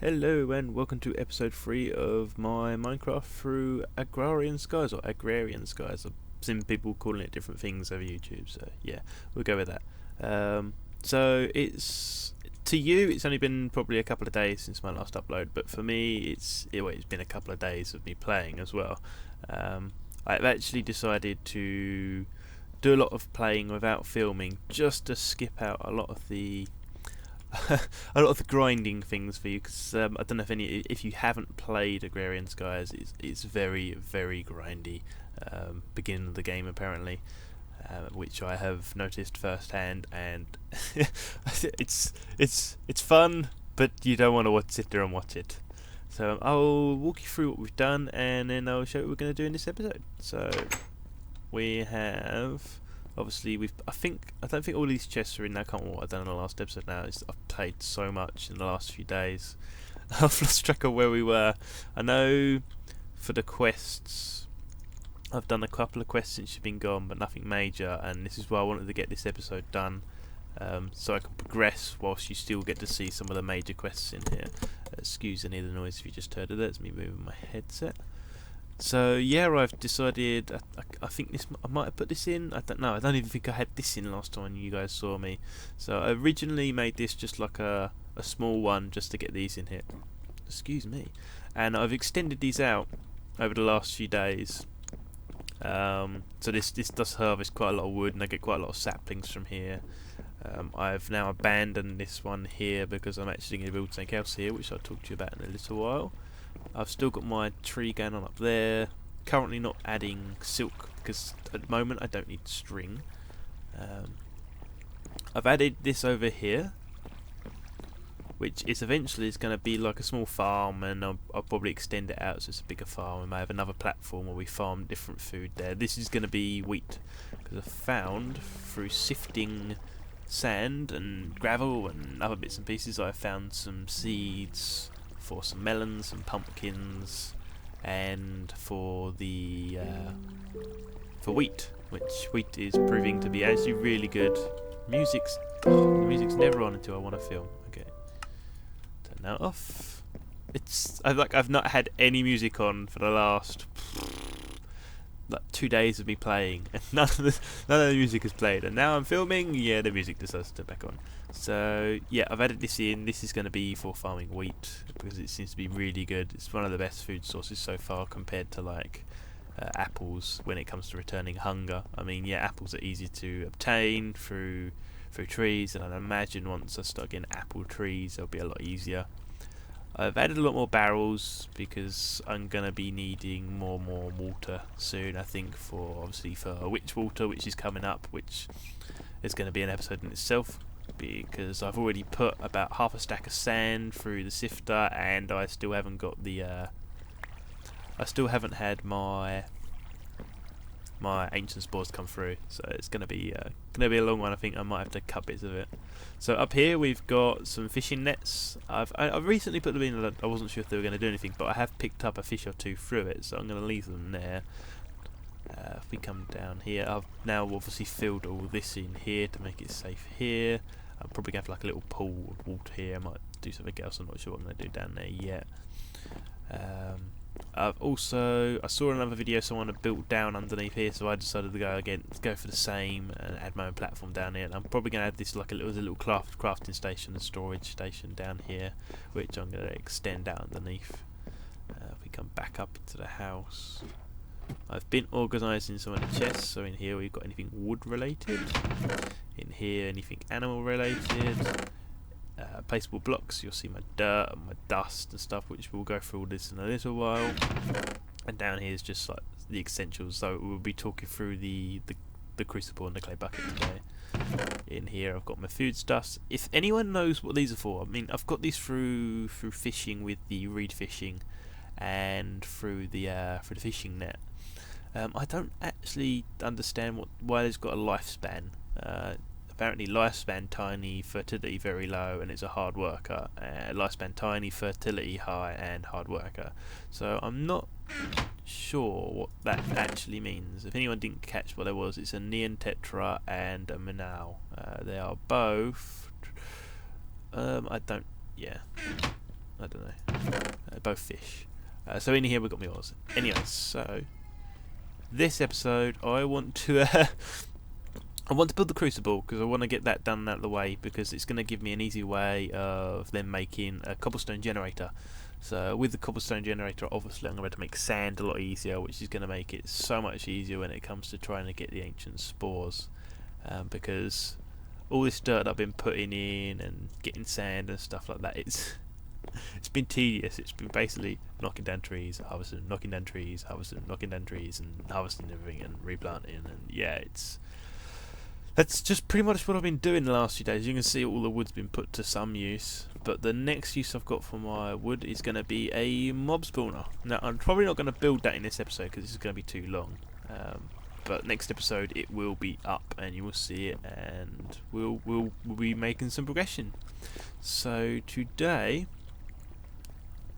Hello and welcome to episode 3 of my Minecraft through Agrarian Skies, or Agrarian Skies. I've seen people calling it different things over YouTube, so yeah, we'll go with that. So it's, to you, it's only been probably a couple of days since my last upload, but for me it's been a couple of days of me playing as well. I've actually decided to do a lot of playing without filming, just to skip out a lot of the a lot of the grinding things for you, because I don't know if you haven't played Agrarian Skies, it's very grindy, beginning of the game apparently, which I have noticed firsthand, and it's fun, but you don't want to sit there and watch it. So I'll walk you through what we've done, and then I'll show you what we're going to do in this episode. So we have, obviously, I don't think all these chests are in. I can't remember what I've done in the last episode now. I've played so much in the last few days. I've lost track of where we were. I know for the quests, I've done a couple of quests since you've been gone, but nothing major, and this is why I wanted to get this episode done, so I can progress whilst you still get to see some of the major quests in here. Excuse any of the noise if you just heard it. That's me moving my headset. So yeah, I've decided, I think I might have put this in, I don't know, I don't even think I had this in last time you guys saw me. So I originally made this just like a small one just to get these in here. Excuse me. And I've extended these out over the last few days. So this does harvest quite a lot of wood, and I get quite a lot of saplings from here. I've now abandoned this one here because I'm actually going to build something else here, which I'll talk to you about in a little while. I've still got my tree going on up there. Currently not adding silk because at the moment I don't need string. I've added this over here, which is eventually going to be like a small farm, and I'll probably extend it out so it's a bigger farm. We may have another platform where we farm different food there. This is going to be wheat, because I've found through sifting sand and gravel and other bits and pieces, I've found some seeds for some melons and pumpkins, and for the for wheat, which wheat is proving to be actually really good. The music's never on until I want to film. Okay, turn that off. I've not had any music on for the last 2 days of me playing, and none of the music is played, and now I'm filming, yeah, the music decides to back on. So yeah, I've added this in. This is going to be for farming wheat because it seems to be really good. It's one of the best food sources so far compared to like apples when it comes to returning hunger. I mean, yeah, apples are easy to obtain through trees, and I'd imagine once I start getting apple trees, they'll be a lot easier. I've added a lot more barrels because I'm going to be needing more water soon, I think, obviously for witch water, which is coming up, which is going to be an episode in itself, because I've already put about half a stack of sand through the sifter, and I still haven't got I still haven't had my ancient spores come through, so it's gonna be a long one. I think I might have to cut bits of it. So up here we've got some fishing nets. I've recently put them in. I wasn't sure if they were going to do anything, but I have picked up a fish or two through it, so I'm going to leave them there. If we come down here, I've now obviously filled all this in here to make it safe here. I'm probably going to have like a little pool of water here. I might do something else. I'm not sure what I'm going to do down there yet. I saw another video someone had built down underneath here, so I decided to go for the same and add my own platform down here. And I'm probably going to add this like a little crafting station and storage station down here, which I'm going to extend out underneath. If we come back up into the house, I've been organising some of the chests. So in here we've got anything wood related, in here anything animal related. Placeable blocks, you'll see my dirt and my dust and stuff, which we'll go through all this in a little while. And down here is just like the essentials, so we'll be talking through the crucible and the clay bucket today. In here I've got my foodstuffs. If anyone knows what these are for, I mean, I've got these through fishing with the reed fishing and through the fishing net. I don't actually understand why it's got a lifespan. Apparently lifespan tiny, fertility very low, and it's a hard worker. Lifespan tiny, fertility high, and hard worker. So I'm not sure what that actually means. If anyone didn't catch what it was, it's a neon tetra and a minnow. They are both I don't don't know. Both fish. So in here we've got my ores. Anyway, so this episode I want to I want to build the crucible because I want to get that done out of the way, because it's going to give me an easy way of then making a cobblestone generator. So with the cobblestone generator, obviously I'm going to make sand a lot easier, which is going to make it so much easier when it comes to trying to get the ancient spores, because all this dirt I've been putting in and getting sand and stuff like that, it's been tedious. It's been basically knocking down trees, harvesting, knocking down trees, harvesting, knocking down trees, and harvesting everything and replanting. And yeah, that's just pretty much what I've been doing the last few days. You can see all the wood's been put to some use, but the next use I've got for my wood is going to be a mob spawner. Now, I'm probably not going to build that in this episode because this is going to be too long. But next episode it will be up and you will see it, and we'll be making some progression. So today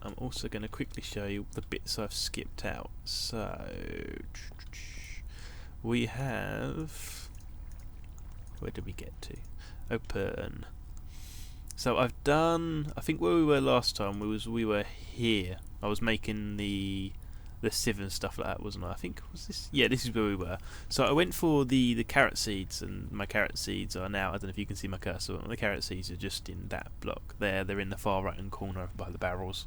I'm also going to quickly show you the bits I've skipped out. So we have, where did we get to? Open. So I've done, I think where we were last time we were here. I was making the sieve and stuff like that, wasn't I? I think, was this? Yeah, this is where we were. So I went for the carrot seeds, and my carrot seeds are now, I don't know if you can see my cursor, but the carrot seeds are just in that block there. They're in the far right hand corner by the barrels.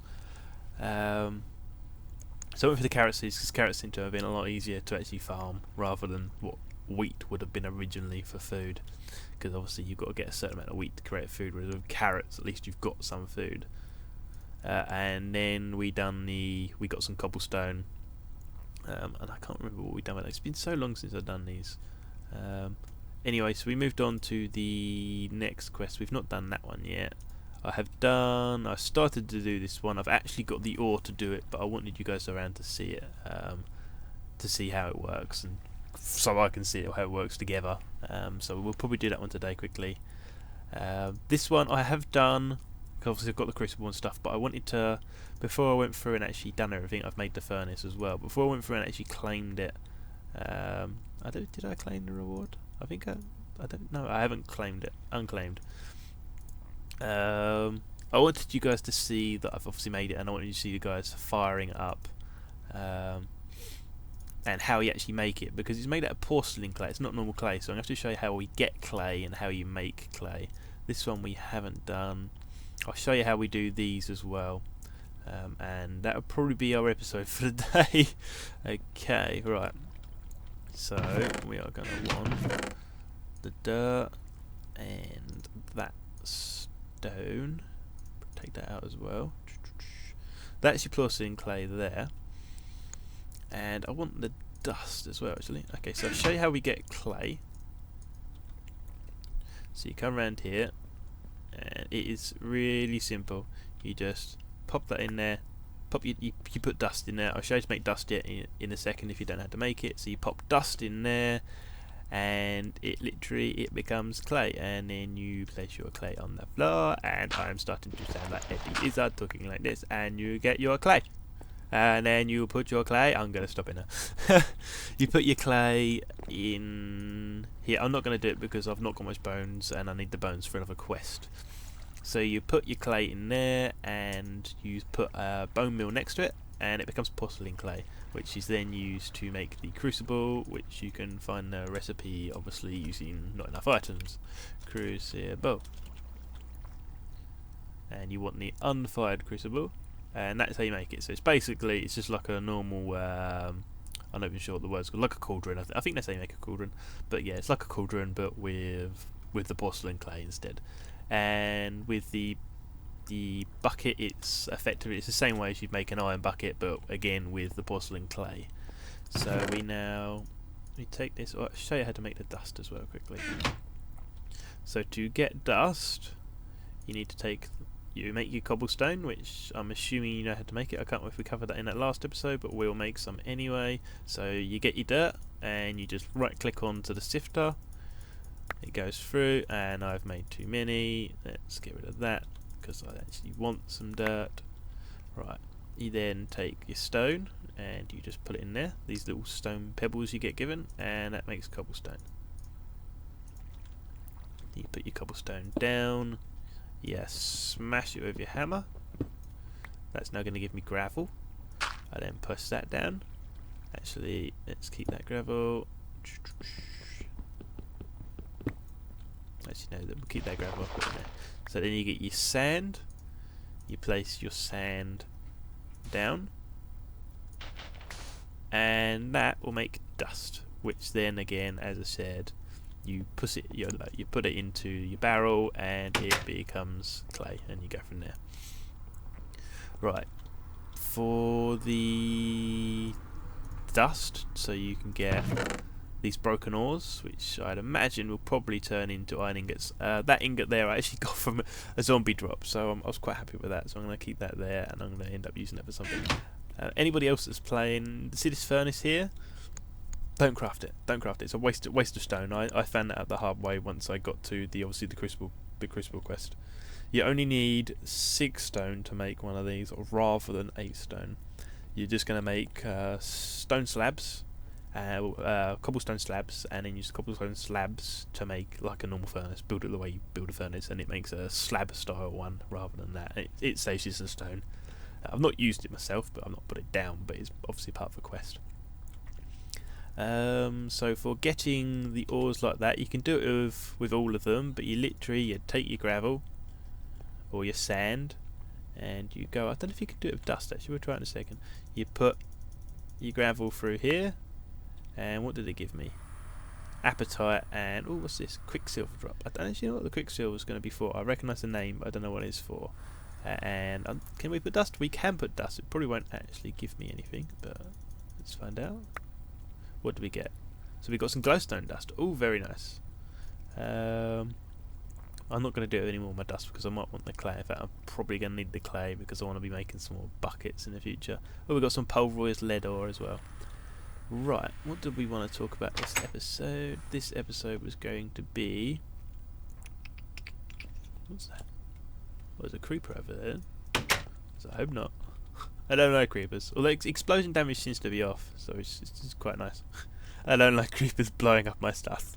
So I went for the carrot seeds because carrots seem to have been a lot easier to actually farm rather than what wheat would have been originally for food, because obviously you've got to get a certain amount of wheat to create food, whereas with carrots at least you've got some food. And then we got some cobblestone, and I can't remember what we done with it. It's been so long since I've done these. Anyway, so we moved on to the next quest. We've not done that one yet. I started to do this one. I've actually got the ore to do it, but I wanted you guys around to see it, to see how it works, and so I can see how it works together. So we'll probably do that one today quickly. This one I have done. Obviously I've got the crucible and stuff, but I wanted to, before I went through and actually done everything, I've made the furnace as well. Before I went through and actually claimed it, did I claim the reward? I think I don't know. I haven't claimed it. Unclaimed. I wanted you guys to see that I've obviously made it, and I wanted you to see you guys firing it up, and how you actually make it, because it's made out of porcelain clay. It's not normal clay, so I'm going to have to show you how we get clay and how you make clay. This one we haven't done. I'll show you how we do these as well, and that'll probably be our episode for the day. Okay, right. So we are going to want the dirt and that stone. Take that out as well. That's your porcelain clay there, and I want the dust as well, actually. Okay, so I'll show you how we get clay. So you come around here, and it is really simple. You just pop that in there. You put dust in there. I'll show you how to make dust in a second if you don't know how to make it. So you pop dust in there, and it becomes clay, and then you place your clay on the floor, and I'm starting to sound like Eddie Izzard talking like this, and you get your clay. And then you put your clay, I'm going to stop in there. You put your clay in here. I'm not going to do it because I've not got much bones and I need the bones for another quest. So you put your clay in there, and you put a bone meal next to it, and it becomes porcelain clay, which is then used to make the crucible, which you can find the recipe obviously using not enough items. Crucible. And you want the unfired crucible, and that's how you make it. So it's just like a normal, I'm not even sure what the word's called, like a cauldron. I think that's how you make a cauldron, but yeah, it's like a cauldron but with the porcelain clay instead. And with the bucket, it's effectively the same way as you'd make an iron bucket, but again with the porcelain clay. So we take this. I'll show you how to make the dust as well quickly. So to get dust, you make your cobblestone, which I'm assuming you know how to make it. I can't remember if we covered that in that last episode, but we'll make some anyway. So you get your dirt, and you just right click onto the sifter. It goes through, and I've made too many. Let's get rid of that because I actually want some dirt. Right, you then take your stone and you just put it in there, these little stone pebbles you get given, and that makes cobblestone. You put your cobblestone down, you smash it with your hammer, That's now going to give me gravel. I then push that down. Actually, let's keep that gravel. Actually, no, we'll keep that gravel up there. So then you get your sand. You place your sand down, and that will make dust. Which then again, as I said, you put it into your barrel, and it becomes clay, and you go from there. Right, for the dust, so you can get these broken ores, which I'd imagine will probably turn into iron ingots. That ingot there I actually got from a zombie drop, so I was quite happy with that, so I'm going to keep that there, and I'm going to end up using it for something. Anybody else that's playing, see this furnace here? Don't craft it. Don't craft it. It's a waste of stone. I found that out the hard way once I got to the crucible quest. You only need 6 stone to make one of these, rather than 8 stone. You're just going to make stone slabs, cobblestone slabs, and then use the cobblestone slabs to make like a normal furnace. Build it the way you build a furnace, and it makes a slab style one rather than that. It saves you some stone. I've not used it myself, but I've not put it down, but it's obviously part of the quest. So for getting the ores like that, you can do it with all of them, but you take your gravel or your sand, and you go. I don't know if you can do it with dust. Actually, we'll try it in a second. You put your gravel through here, and what did it give me? Apatite and what's this? Quicksilver drop. I don't actually know what the quicksilver is going to be for. I recognise the name, but I don't know what it is for. And can we put dust? We can put dust. It probably won't actually give me anything, but let's find out. What do we get? So we got some glowstone dust. Oh, very nice. I'm not going to do it anymore with my dust because I might want the clay. In fact, I'm probably going to need the clay because I want to be making some more buckets in the future. Oh, we've got some pulverized lead ore as well. Right, what did we want to talk about this episode? This episode was going to be... What's that? There's a creeper over there. So I hope not. I don't like creepers. Although explosion damage seems to be off, so it's quite nice. I don't like creepers blowing up my stuff.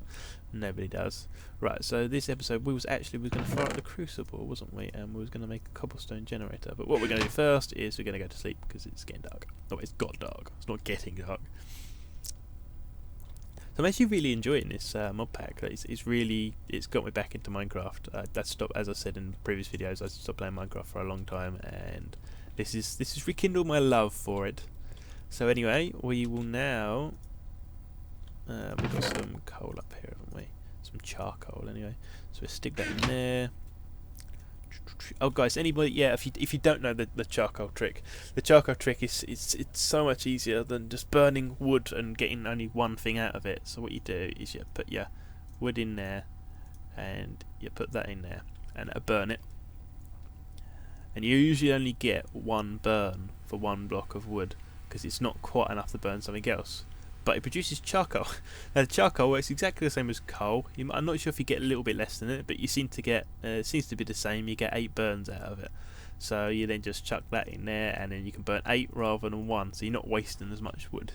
Nobody does. Right, so this episode we was going to fire up the crucible, wasn't we? And we was going to make a cobblestone generator. But what we're going to do first is we're going to go to sleep because it's getting dark. Oh, it's got dark. It's not getting dark. So I'm actually really enjoying this mod pack. It's got me back into Minecraft. As I said in previous videos, I stopped playing Minecraft for a long time, and this is rekindled my love for it. So anyway, we will now. We've got some coal up here, haven't we? Some charcoal, anyway. So we'll stick that in there. Oh, guys, anybody? Yeah, if you don't know the charcoal trick, the charcoal trick is it's so much easier than just burning wood and getting only one thing out of it. So what you do is you put your wood in there, and you put that in there, and it'll burn it. And you usually only get one burn for one block of wood because it's not quite enough to burn something else. But it produces charcoal. Now the charcoal works exactly the same as coal. I'm not sure if you get a little bit less than it, but you seem to get it seems to be the same. You get 8 burns out of it. So you then just chuck that in there, and then you can burn 8 rather than 1. So you're not wasting as much wood.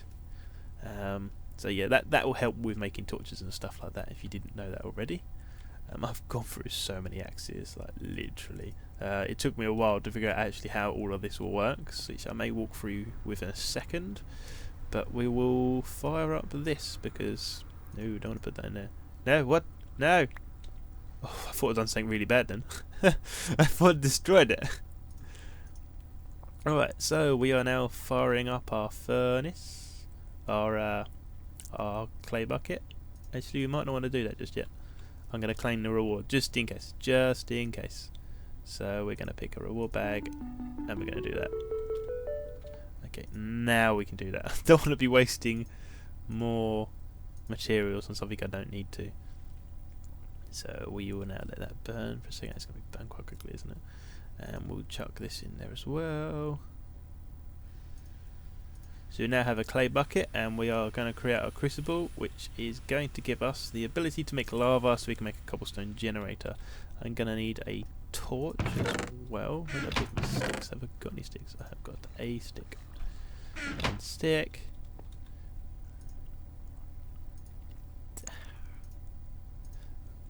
So yeah, that will help with making torches and stuff like that. If you didn't know that already, I've gone through so many axes, like literally. It took me a while to figure out actually how all of this all works, which I may walk through within a second. But we will fire up this because... No, don't want to put that in there. No, what? No! Oh, I thought I'd done something really bad then. I thought I'd destroyed it. Alright, so we are now firing up our furnace. Our clay bucket. Actually, we might not want to do that just yet. I'm going to claim the reward just in case. Just in case. So we're going to pick a reward bag and we're going to do that. Okay, now we can do that. I don't want to be wasting more materials on something I don't need to. So we will now let that burn for a second. It's going to be burned quite quickly, isn't it? And we'll chuck this in there as well. So we now have a clay bucket, and we are going to create a crucible, which is going to give us the ability to make lava so we can make a cobblestone generator. I'm going to need a torch as well. Where did I put my sticks? Have I got any sticks? I have got a stick. One stick.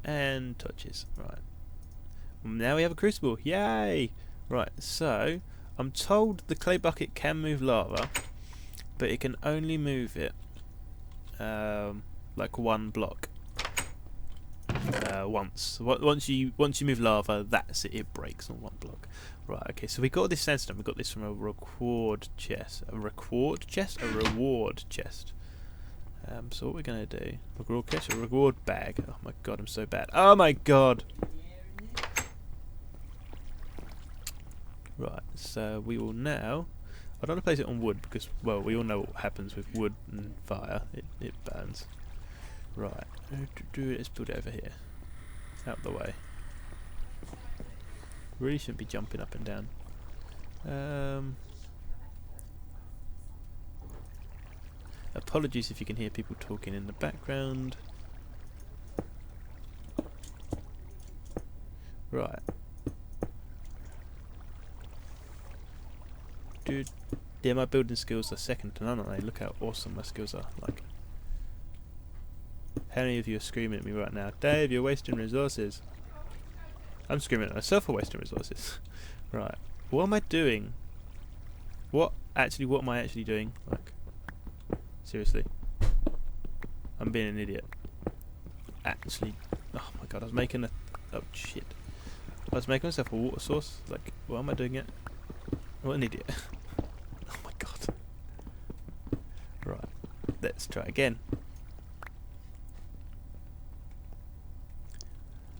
And torches. Right. Now we have a crucible. Yay! Right, so I'm told the clay bucket can move lava, but it can only move it like one block once. Once you move lava, that's it. It breaks on one block. Right. Okay. So we got this sandstone. We got this from a reward chest. A reward chest. A reward chest. So what we're gonna do? Reward chest. A reward bag. Oh my god, I'm so bad. Oh my god. Right. So we will now. I don't want to place it on wood because, well, we all know what happens with wood and fire. It burns. Right. Let's build it over here. Out the way. Really shouldn't be jumping up and down. Apologies if you can hear people talking in the background. Right. Dude, yeah, my building skills are second to none, aren't they? Look how awesome my skills are. Like, how many of you are screaming at me right now? Dave, you're wasting resources. I'm screaming at myself for wasting resources. Right. What am I doing? What am I actually doing? Like, seriously. I'm being an idiot. Actually, oh my god, I was making a... Oh shit. I was making myself a water source. Like, why am I doing it? What an idiot. Oh my god. Right. Let's try again.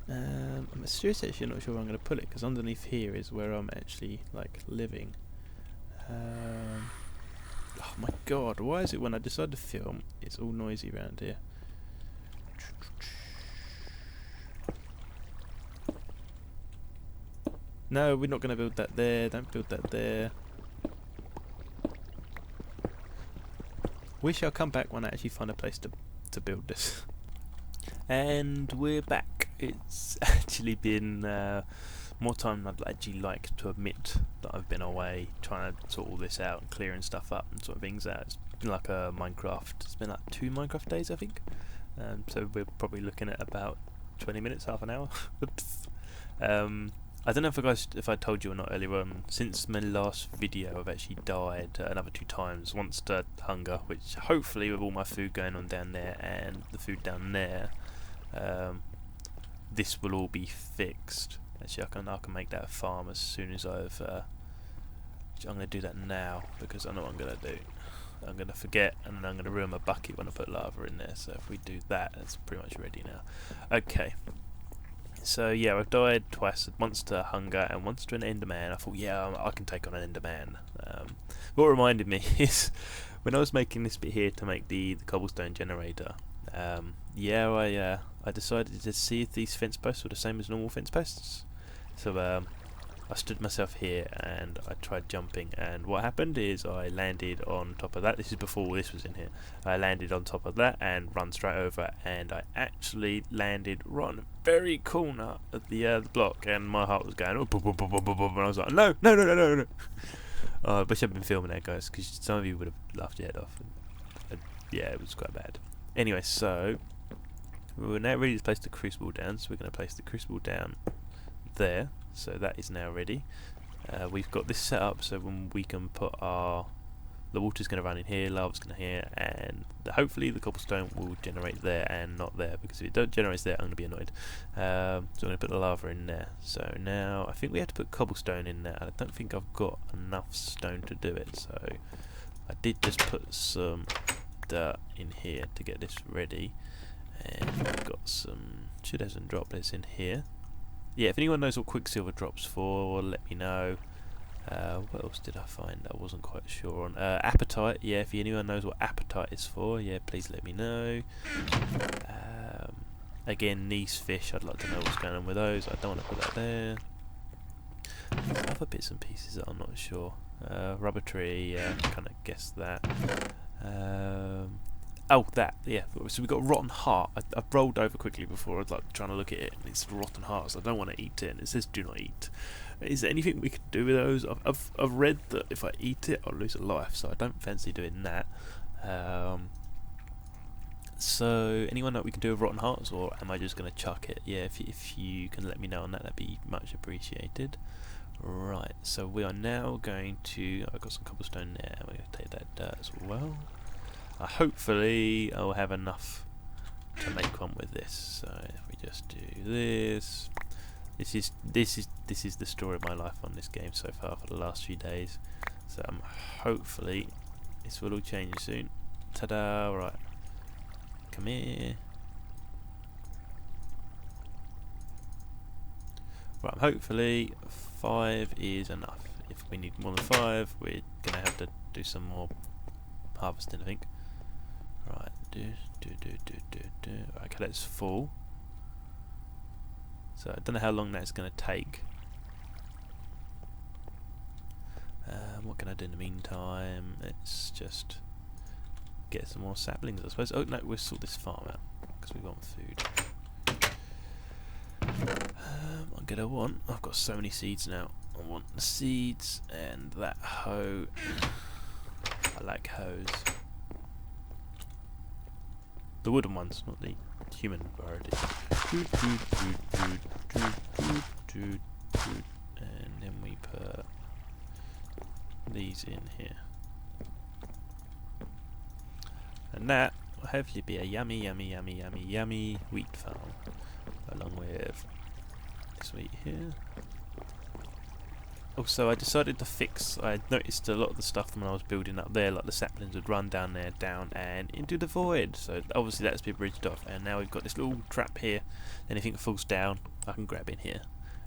I'm seriously actually not sure where I'm going to put it, because underneath here is where I'm actually, like, living. Oh my god, why is it when I decide to film, it's all noisy around here? No, we're not going to build that there. Don't build that there. We shall come back when I actually find a place to build this. And we're back. It's actually been more time than I'd actually like to admit that I've been away trying to sort all this out and clearing stuff up and sorting things out. It's been like a Minecraft. It's been like 2 Minecraft days, I think. So we're probably looking at about 20 minutes, half an hour. I don't know if I told you or not earlier on, since my last video I've actually died another 2 times, once to hunger, which hopefully with all my food going on down there and the food down there, this will all be fixed. Actually I can make that a farm as soon as I'm going to do that now, because I know what I'm going to do. I'm going to forget and then I'm going to ruin my bucket when I put lava in there, so if we do that, it's pretty much ready now. Okay. So yeah, I've died twice, once to hunger and once to an enderman. I thought, yeah, I can take on an enderman. What reminded me is when I was making this bit here to make the cobblestone generator. I decided to see if these fence posts were the same as normal fence posts. So I stood myself here and I tried jumping, and what happened is I landed on top of that. This is before this was in here. I landed on top of that and run straight over, and I actually landed right on the very corner of the block, and my heart was going, oh, boom, boom, boom, boom, boom, boom, and I was like, no. I wish I'd been filming that, guys, because some of you would have laughed your head off. Yeah, it was quite bad. Anyway, so we're now ready to place the crucible down, so we're going to place the crucible down there. So that is now ready. We've got this set up so when we can put the water's going to run in here, lava's going to here, and hopefully the cobblestone will generate there and not there, because if it don't generate there, I'm going to be annoyed. So I'm going to put the lava in there. So now I think we have to put cobblestone in there. I don't think I've got enough stone to do it, so I did just put some dirt in here to get this ready, and we've got should have some droplets in here. Yeah, if anyone knows what Quicksilver drops for, let me know. What else did I find? I wasn't quite sure on. Appetite, yeah, if anyone knows what appetite is for, yeah, please let me know. Again, these fish, I'd like to know what's going on with those. I don't want to put that there. Other bits and pieces that I'm not sure. Rubber tree, yeah, kind of guessed that. Oh, that, yeah. So we've got rotten heart. I've rolled over quickly before. I was like trying to look at it, and it's rotten heart, so I don't want to eat it. And it says do not eat. Is there anything we can do with those? I've read that if I eat it, I'll lose a life, so I don't fancy doing that. So anyone know what we can do with rotten hearts, or am I just going to chuck it? Yeah, if you can let me know on that, that'd be much appreciated. Right, so we are now going to... I've got some cobblestone there. We're going to take that dirt as well. Hopefully I'll have enough to make one with this. So if we just do this... This is the story of my life on this game so far for the last few days. So hopefully this will all change soon. Ta-da! Right, come here. Right, hopefully 5 is enough. If we need more than 5, we're gonna have to do some more harvesting, I think. Right, okay, that's full. So I don't know how long that's going to take. What can I do in the meantime? Let's just get some more saplings, I suppose. Oh no, we'll sort this farm out because we want food. I'm gonna want... I've got so many seeds now. I want the seeds and that hoe. I like hoes. The wooden ones, not the human variety. And then we put these in here. And that will hopefully be a yummy, yummy, yummy, yummy, yummy wheat farm. Along with this wheat here. Also, I decided to fix... I noticed a lot of the stuff when I was building up there, like the saplings would run down there, down and into the void. So obviously that's been bridged off, and now we've got this little trap here. Anything that falls down, I can grab in here,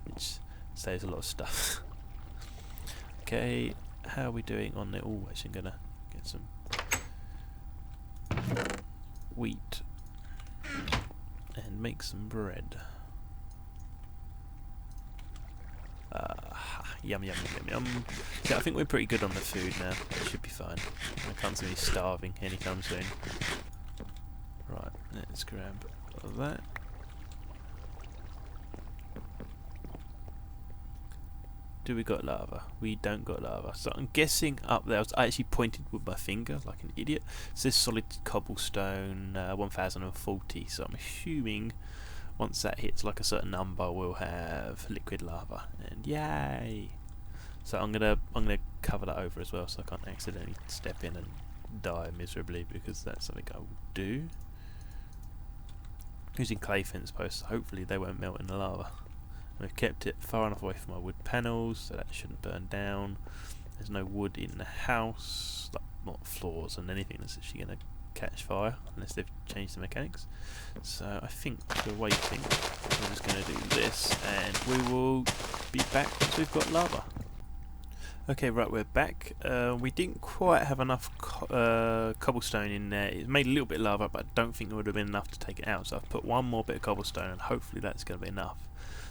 which saves a lot of stuff. Okay, how are we doing on the... Oh, actually I'm gonna get some wheat and make some bread. Yum yum yum yum. Yeah, I think we're pretty good on the food now. It should be fine. I can't see me starving anytime soon. Right, let's grab that. Do we got lava? We don't got lava. So I'm guessing up there, I actually pointed with my finger like an idiot. It says solid cobblestone 1040, so I'm assuming once that hits like a certain number we'll have liquid lava, and yay! So I'm gonna cover that over as well so I can't accidentally step in and die miserably, because that's something I will do. Using clay fence posts, hopefully they won't melt in the lava. We've kept it far enough away from my wood panels so that shouldn't burn down. There's no wood in the house, like not floors and anything that's actually going to catch fire unless they've changed the mechanics. So I think we're waiting. We're just going to do this and we will be back once we've got lava. Okay, right, we're back. We didn't quite have enough cobblestone in there. It made a little bit of lava, but I don't think it would have been enough to take it out. So I've put one more bit of cobblestone and hopefully that's going to be enough.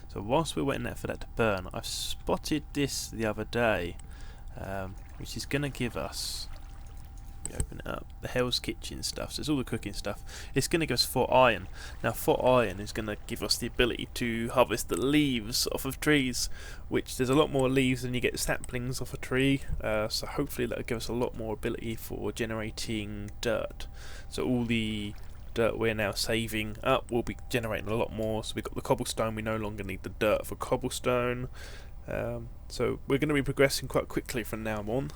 So whilst we're waiting for that to burn, I've spotted this the other day, which is going to give us, let me open it up, the Hell's Kitchen stuff. So it's all the cooking stuff. It's going to give us 4 iron. Now 4 iron is going to give us the ability to harvest the leaves off of trees, which there's a lot more leaves than you get saplings off a tree. So hopefully that'll give us a lot more ability for generating dirt. So all the dirt we're now saving up will be generating a lot more. So we've got the cobblestone, we no longer need the dirt for cobblestone. So we're going to be progressing quite quickly from now on.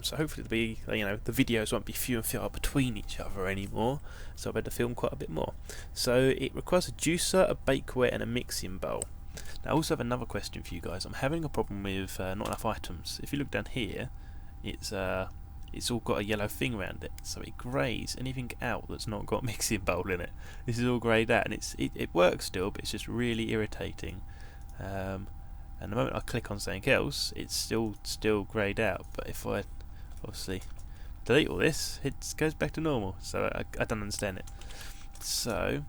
So hopefully the videos won't be few and far between each other anymore. So I'll be able to film quite a bit more. So it requires a juicer, a bakeware, and a mixing bowl. Now I also have another question for you guys. I'm having a problem with not enough items. If you look down here, it's all got a yellow thing around it, so it greys anything out that's not got a mixing bowl in it. This is all greyed out, and it works still, but it's just really irritating. And the moment I click on something else, it's still greyed out. But if I obviously delete all this, it goes back to normal. So I don't understand it. So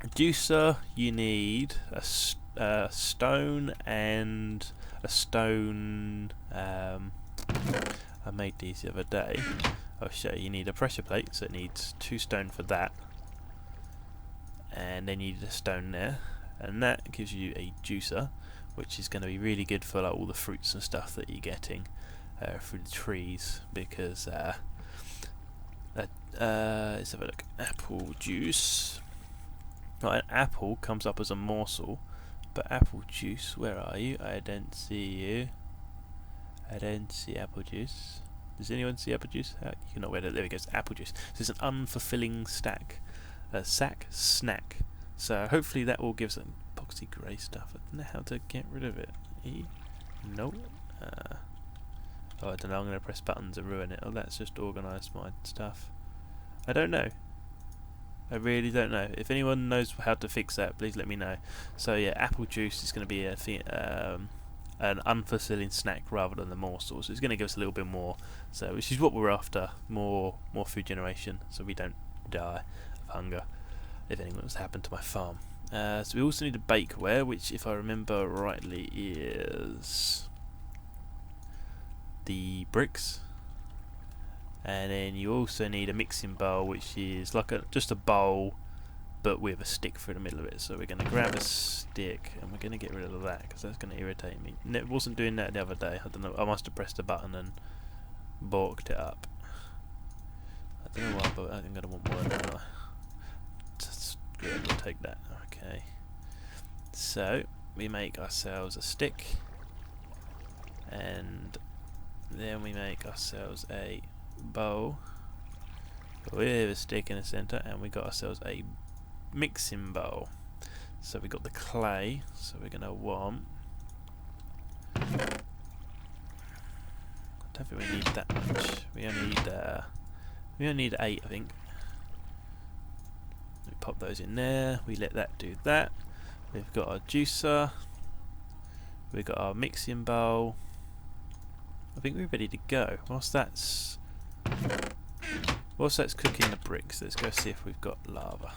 a juicer, you need a stone and a stone. I made these the other day. I'll show you. You need a pressure plate, so it needs 2 stone for that, and then you need a stone there, and that gives you a juicer, which is going to be really good for like all the fruits and stuff that you're getting through the trees. Because let's have a look. Apple juice. Right, an apple comes up as a morsel, But apple juice, where are you? I don't see you. I don't see apple juice. Does anyone see apple juice? You're not there we go, apple juice. So it's an unfulfilling snack. So hopefully that will give us some epoxy grey stuff. I don't know how to get rid of it. No. Oh, I don't know, I'm going to press buttons and ruin it. Oh, that's just organised my stuff. I don't know. I really don't know. If anyone knows how to fix that, please let me know. So yeah, apple juice is going to be an unfulfilling snack rather than the morsels. So it's going to give us a little bit more, so which is what we're after. More food generation, so we don't die of hunger if anything was happened to my farm. So we also need a bakeware, which, if I remember rightly, is the bricks. And then you also need a mixing bowl, which is like just a bowl but with a stick through the middle of it. So we're going to grab a stick and we're going to get rid of that because that's going to irritate me. It wasn't doing that the other day. I don't know, I must have pressed a button and balked it up. I don't know why, but I'm going to want more than that. Just we'll take that. Okay, so we make ourselves a stick, and then we make ourselves a bowl with a stick in the centre, and we got ourselves a mixing bowl. So we got the clay, so we're going to want, I don't think we need that much. We only need 8, I think. We pop those in there, we let that do that. We've got our juicer, we've got our mixing bowl. I think we're ready to go. Whilst that's cooking the bricks, let's go see if we've got lava.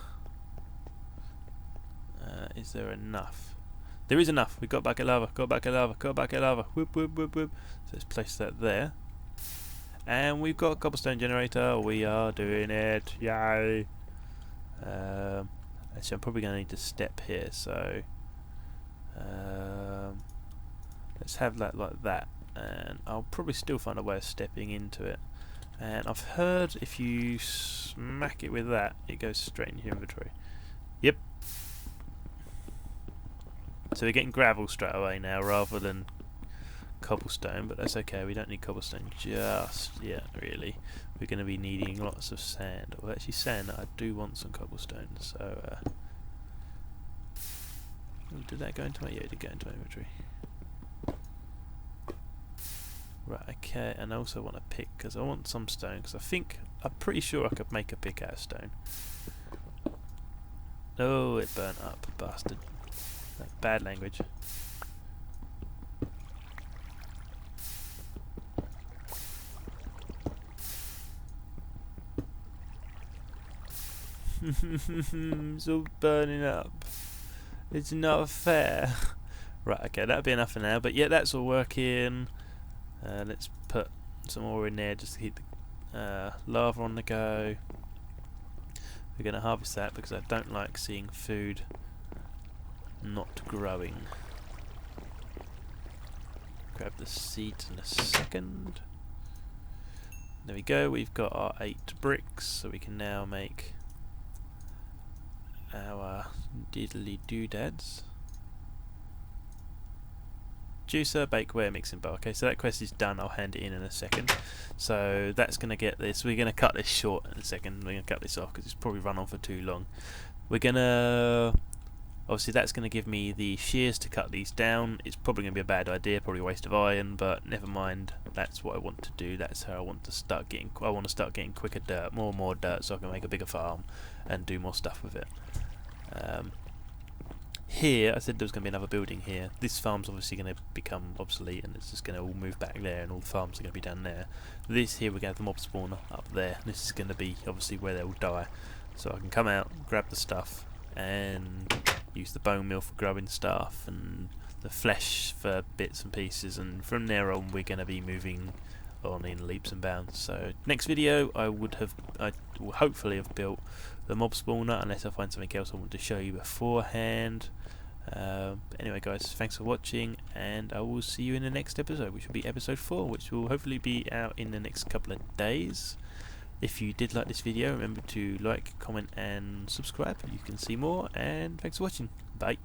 Is there enough? There is enough. We've got a bucket of lava. Got a bucket of lava. Got a bucket of lava. Whoop whoop whoop whoop. So let's place that there. And we've got a cobblestone generator. We are doing it. Yay! Actually, I'm probably going to need to step here. So let's have that like that. And I'll probably still find a way of stepping into it. And I've heard if you smack it with that, it goes straight into your inventory. Yep. So we're getting gravel straight away now rather than cobblestone, but that's okay. We don't need cobblestone just yet, really. We're going to be needing lots of sand. Well, actually, sand. I do want some cobblestone. So, did that go into my? Yeah, it did go into my inventory. Right, okay, and I also want a pick because I want some stone, because I'm pretty sure I could make a pick out of stone. Oh, it burnt up, bastard. That's bad language. It's all burning up. It's not fair. Right, okay, that'll be enough for now, but yeah, that's all working. Let's put some more in there just to keep the lava on the go. We're going to harvest that because I don't like seeing food not growing. Grab the seeds in a second. There we go, we've got our 8 bricks, so we can now make our diddly doodads. Juicer, bakeware, mixing bowl. Okay, so that quest is done. I'll hand it in a second. So that's going to get this. We're going to cut this short in a second. We're going to cut this off because it's probably run on for too long. We're going to... Obviously that's going to give me the shears to cut these down. It's probably going to be a bad idea, probably a waste of iron, but never mind. That's what I want to do. That's how I want to start getting... I want to start getting quicker dirt, more and more dirt, so I can make a bigger farm and do more stuff with it. Here, I said there was going to be another building here. This farm's obviously going to become obsolete and it's just going to all move back there and all the farms are going to be down there. This here, we're going to have the mob spawner up there. This is going to be obviously where they'll die. So I can come out, grab the stuff and use the bone meal for growing stuff and the flesh for bits and pieces, and from there on we're going to be moving on in leaps and bounds. So next video I will hopefully have built the mob spawner, unless I find something else I want to show you beforehand. But anyway guys, thanks for watching, and I will see you in the next episode, which will be episode 4, which will hopefully be out in the next couple of days. If you did like this video, remember to like, comment and subscribe. You can see more, and thanks for watching. Bye.